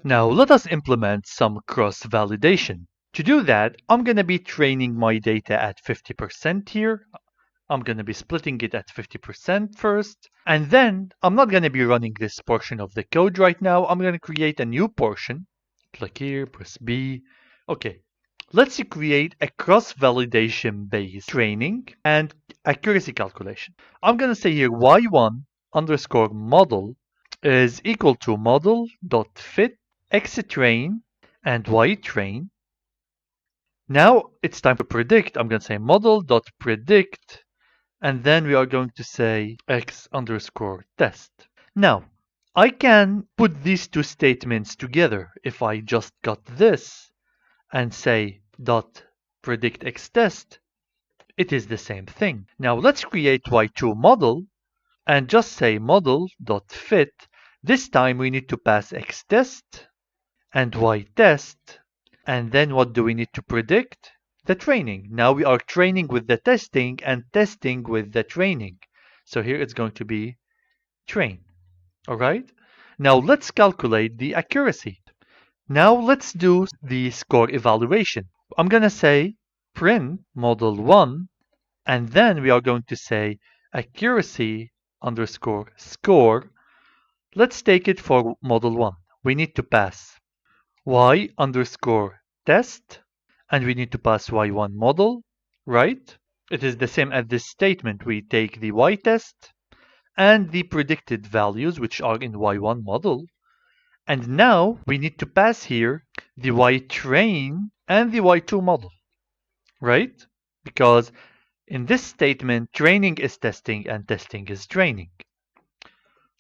Now let us implement some cross-validation. To do that, I'm going to be training my data at 50% here. I'm going to be splitting it at 50% first. And then I'm not going to be running this portion of the code right now. I'm going to create a new portion. Click here, press B. Okay. Let's create a cross-validation based training and accuracy calculation. I'm going to say here y1 underscore model is equal to model.fit xtrain and ytrain. Now it's time to predict. I'm going to say model.predict, and then we are going to say x underscore test. Now, I can put these two statements together if I just got this and say dot predict x test. It is the same thing. Now let's create y2 model and just say model.fit. This time we need to pass x test and y test. And then what do we need to predict? The training. Now we are training with the testing and testing with the training. So here it's going to be train. All right. Now let's calculate the accuracy. Now let's do the score evaluation. I'm going to say print model1, and then we are going to say accuracy underscore score. Let's take it for model1. We need to pass y underscore test, and we need to pass y1 model, right? It is the same as this statement. We take the y test and the predicted values, which are in y1 model. And now we need to pass here the ytrain and the y2 model, right? Because in this statement, training is testing and testing is training.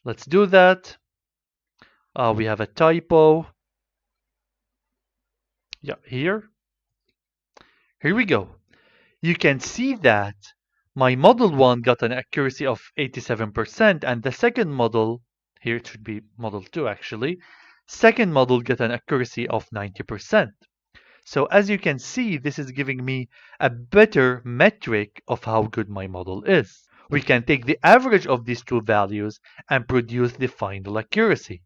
Let's do that. We have a typo. Yeah, here. Here we go. You can see that my model 1 got an accuracy of 87%, and the second model, here it should be model 2 actually, second model got an accuracy of 90%. So as you can see, this is giving me a better metric of how good my model is. We can take the average of these two values and produce the final accuracy.